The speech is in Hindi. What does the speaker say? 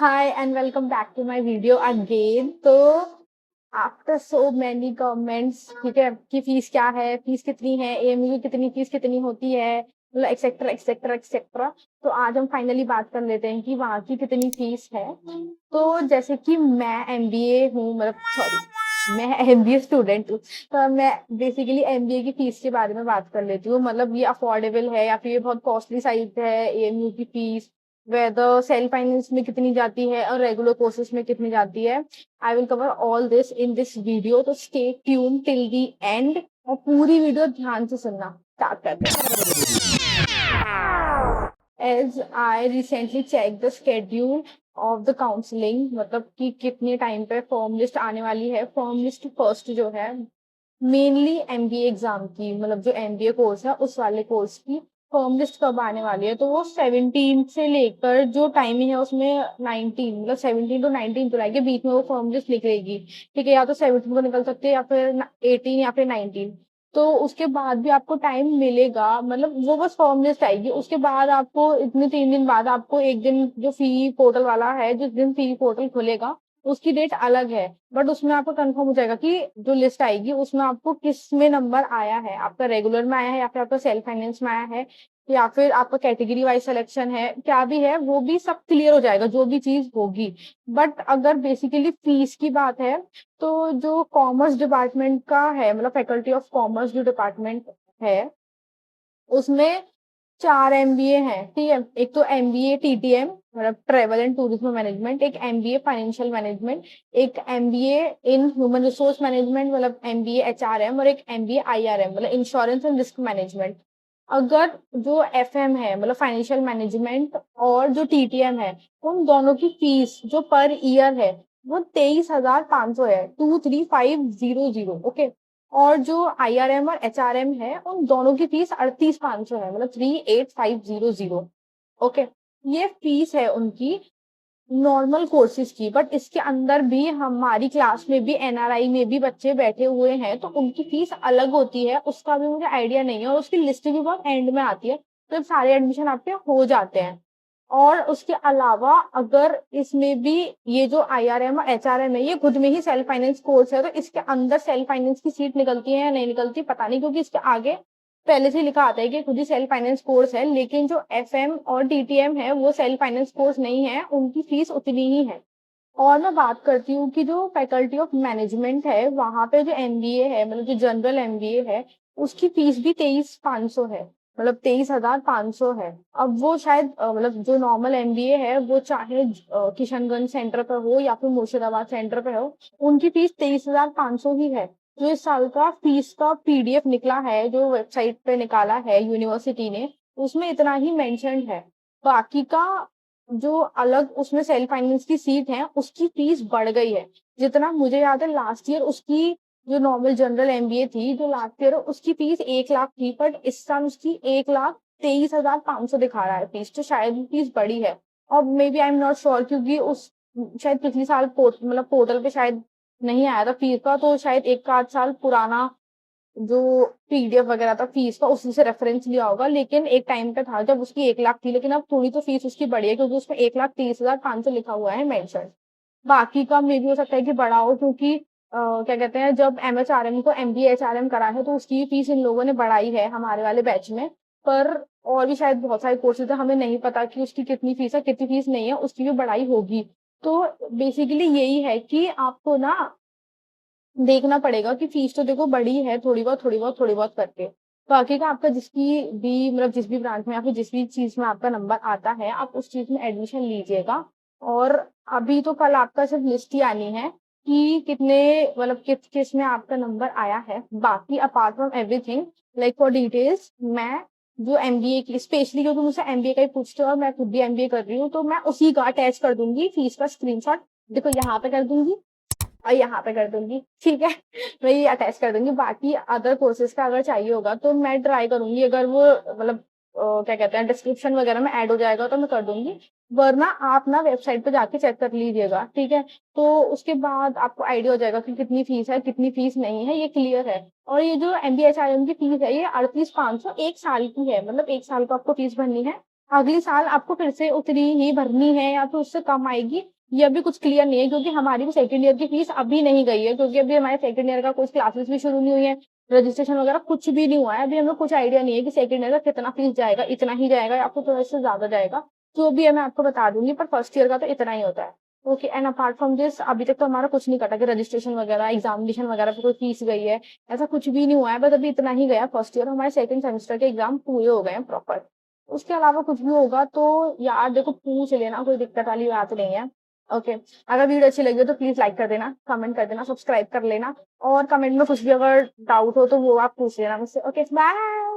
Hi and welcome back to my video again. तो आफ्टर सो मैनी कमेंट्स, ठीक है, कि फीस क्या है, फीस कितनी है, एएमयू की कितनी फीस कितनी होती है, मतलब एक्सेट्रा एक्सेट्रा एक्सेट्रा। तो आज हम फाइनली बात कर लेते हैं कि वहाँ की कितनी फीस है। तो जैसे कि मैं एमबीए हूँ, मतलब सॉरी, मैं एमबीए स्टूडेंट हूँ। तो मैं बेसिकली एमबीए की फीस के बारे में बात कर लेती हूँ, मतलब ये अफोर्डेबल है या फिर ये बहुत कॉस्टली साइड है एएमयू की फीस, वेदर सेल्फ फाइनेंस में कितनी जाती है और रेगुलर कोर्सेज में कितनी जाती है। I will cover all this in this video, तो stay tune till the end और पूरी वीडियो ध्यान से सुनना। स्टार्ट करते हैं। As I recently check the schedule of the counselling, मतलब कि कितने टाइम पे फॉर्म लिस्ट आने वाली है। फॉर्म लिस्ट फर्स्ट जो है मेनली एमबीए एग्जाम की, मतलब जो एमबीए कोर्स है उस वाले कोर्स की फॉर्म लिस्ट कब आने वाली है, तो वो 17 से लेकर जो टाइमिंग है उसमें 19, मतलब 17 to 19 जुलाई के बीच में वो फॉर्म लिस्ट निकलेगी। ठीक है, या तो 17 को निकल सकती है या फिर 18 या फिर 19। तो उसके बाद भी आपको टाइम मिलेगा, मतलब वो बस फॉर्म लिस्ट आएगी, उसके बाद आपको इतने 3 दिन बाद आपको एक दिन जो फी पोर्टल वाला है, जिस दिन फी पोर्टल खुलेगा उसकी डेट अलग है। बट उसमें आपको कंफर्म हो जाएगा कि जो लिस्ट आएगी उसमें आपको किस में नंबर आया है, आपका रेगुलर में आया है या फिर आपका सेल्फ फाइनेंस में आया है या फिर आपका कैटेगरी वाइज सिलेक्शन है, क्या भी है वो भी सब क्लियर हो जाएगा जो भी चीज होगी। बट अगर बेसिकली फीस की बात है, तो जो कॉमर्स डिपार्टमेंट का है, मतलब फैकल्टी ऑफ कॉमर्स जो डिपार्टमेंट है उसमें 4 एमबीए हैं। ठीक है, एक तो एमबीए टीटीएम, मतलब ट्रेवल एंड टूरिज्म मैनेजमेंट, एक एमबीए फाइनेंशियल मैनेजमेंट, एक MBA in human resource management मतलब एमबीए एचआरएम, और एक एमबीए आईआरएम मतलब इंश्योरेंस एंड रिस्क मैनेजमेंट। अगर जो एफएम है मतलब फाइनेंशियल मैनेजमेंट और जो टीटीएम है, उन दोनों की फीस जो पर ईयर है वो 23,500 है, 23,500। ओके, और जो आईआरएम और एचआरएम है उन दोनों की फीस 38,500 है, मतलब 38,500। ओके, ये फीस है उनकी नॉर्मल कोर्सेज की। बट इसके अंदर भी हमारी क्लास में भी एनआरआई में भी बच्चे बैठे हुए हैं, तो उनकी फीस अलग होती है, उसका भी मुझे आइडिया नहीं है, और उसकी लिस्ट भी बहुत एंड में आती है जब सारे एडमिशन आपके हो जाते हैं। और उसके अलावा अगर इसमें भी ये जो आईआरएम और एचआरएम है ये खुद में ही सेल्फ फाइनेंस कोर्स है, तो इसके अंदर सेल्फ फाइनेंस की सीट निकलती है या नहीं निकलती पता नहीं, क्योंकि इसके आगे पहले से लिखा आता है कि खुद ही सेल्फ फाइनेंस कोर्स है। लेकिन जो एफएम और टीटीएम है वो सेल्फ फाइनेंस कोर्स नहीं है, उनकी फीस उतनी ही है। और मैं बात करती हूँ कि जो फैकल्टी ऑफ मैनेजमेंट है वहां पे जो एमबीए है, मतलब जो जनरल एमबीए है, उसकी फीस भी 23,500 है, मतलब 23,500 है। अब वो शायद मतलब जो नॉर्मल एमबीए है वो चाहे किशनगंज सेंटर पे हो या फिर मुर्शिदाबाद सेंटर पे हो, उनकी फीस 23,500 ही है। जो इस साल का फीस का पीडीएफ निकला है, जो वेबसाइट पे निकाला है यूनिवर्सिटी ने, उसमें इतना ही मेंशन है। बाकी का जो अलग उसमें सेल्फ फाइनेंस की सीट है उसकी फीस बढ़ गई है। जितना मुझे याद है लास्ट ईयर उसकी जो नॉर्मल जनरल एमबीए थी जो लास्ट ईयर उसकी फीस 1 लाख थी, बट इस साल उसकी 1,23,500 दिखा रहा है फीस, तो शायद फीस बढ़ी है। और maybe I am not sure, क्योंकि उस शायद पिछली साल मतलब पोर्टल पे शायद नहीं आया था फीस का, तो शायद एक आध साल पुराना जो पीडीएफ वगैरह था फीस का उसी से रेफरेंस लिया होगा। लेकिन एक टाइम पे था जब उसकी 1 लाख थी, लेकिन अब थोड़ी तो फीस उसकी बढ़ी है क्योंकि उसमें 1,30,500 लिखा हुआ है मेंशन। बाकी का मे भी हो सकता है कि बढ़ा हो, क्योंकि क्या कहते हैं, जब एमएचआरएम को एमबीए एचआरएम करा है तो उसकी फीस इन लोगों ने बढ़ाई है हमारे वाले बैच में। पर और भी शायद बहुत सारे कोर्सेज है, हमें नहीं पता कि उसकी कितनी फीस है कितनी फीस नहीं है, उसकी भी बढ़ाई होगी। तो बेसिकली यही है कि आपको ना देखना पड़ेगा कि फीस तो देखो बड़ी है, थोड़ी बहुत थोड़ी बहुत थोड़ी बहुत करके। बाकी का आपका जिसकी भी मतलब जिस भी ब्रांच में या फिर जिस भी चीज में आपका नंबर आता है आप उस चीज में एडमिशन लीजिएगा। और अभी तो कल आपका सिर्फ लिस्ट ही आनी है कि कितने मतलब किस किस में आपका नंबर आया है। बाकी apart from everything, like for details, मैं जो एमबीए की स्पेशली, क्योंकि मुझसे एमबीए का ही पूछते हो और मैं खुद भी एमबीए कर रही हूँ, तो मैं उसी का अटैच कर दूंगी फीस का स्क्रीनशॉट। देखो यहाँ पे कर दूंगी और यहाँ पे कर दूंगी, ठीक है। मैं ये अटैच कर दूंगी। बाकी अदर कोर्सेज का अगर चाहिए होगा तो मैं ट्राई करूंगी, अगर वो मतलब क्या कहते हैं डिस्क्रिप्शन वगैरह में ऐड हो जाएगा तो मैं कर दूंगी। वरना आप ना वेबसाइट पे जाके चेक कर लीजिएगा, ठीक है। तो उसके बाद आपको आइडिया हो जाएगा कि कितनी फीस है कितनी फीस नहीं है, ये क्लियर है। और ये जो एमबीएचआरएम की फीस है ये 38,500 एक साल की है, मतलब एक साल को आपको फीस भरनी है अगले साल आपको फिर से उतनी ही भरनी है या फिर उससे कम आएगी, ये अभी कुछ क्लियर नहीं है, क्योंकि हमारी भी सेकंड ईयर की फीस अभी नहीं गई है, क्योंकि अभी हमारे सेकंड ईयर का कुछ क्लासेस भी शुरू नहीं हुई है, रजिस्ट्रेशन वगैरह कुछ भी नहीं हुआ है। अभी हमें कुछ आइडिया नहीं है कि सेकंड ईयर का कितना फीस जाएगा, इतना ही जाएगा या फिर थोड़ा इससे ज्यादा जाएगा, जो भी है मैं आपको बता दूंगी, पर फर्स्ट ईयर का तो इतना ही होता है। Okay, and apart from this अभी तक तो हमारा कुछ नहीं कटा कि रजिस्ट्रेशन वगैरह, एग्जामिनेशन वगैरह पे कोई फीस गई है, ऐसा कुछ भी नहीं हुआ है, बस अभी इतना ही गया फर्स्ट ईयर। हमारे सेकंड सेमेस्टर के एग्जाम पूरे हो गए हैं प्रॉपर। उसके अलावा कुछ भी होगा तो यार देखो पूछ लेना, कोई दिक्कत वाली बात नहीं है। ओके, अगर वीडियो अच्छी लगी हो तो प्लीज लाइक कर देना, कमेंट कर देना, सब्सक्राइब कर लेना, और कमेंट में कुछ भी अगर डाउट हो तो वो आप पूछ लेना मुझसे। Okay, bye.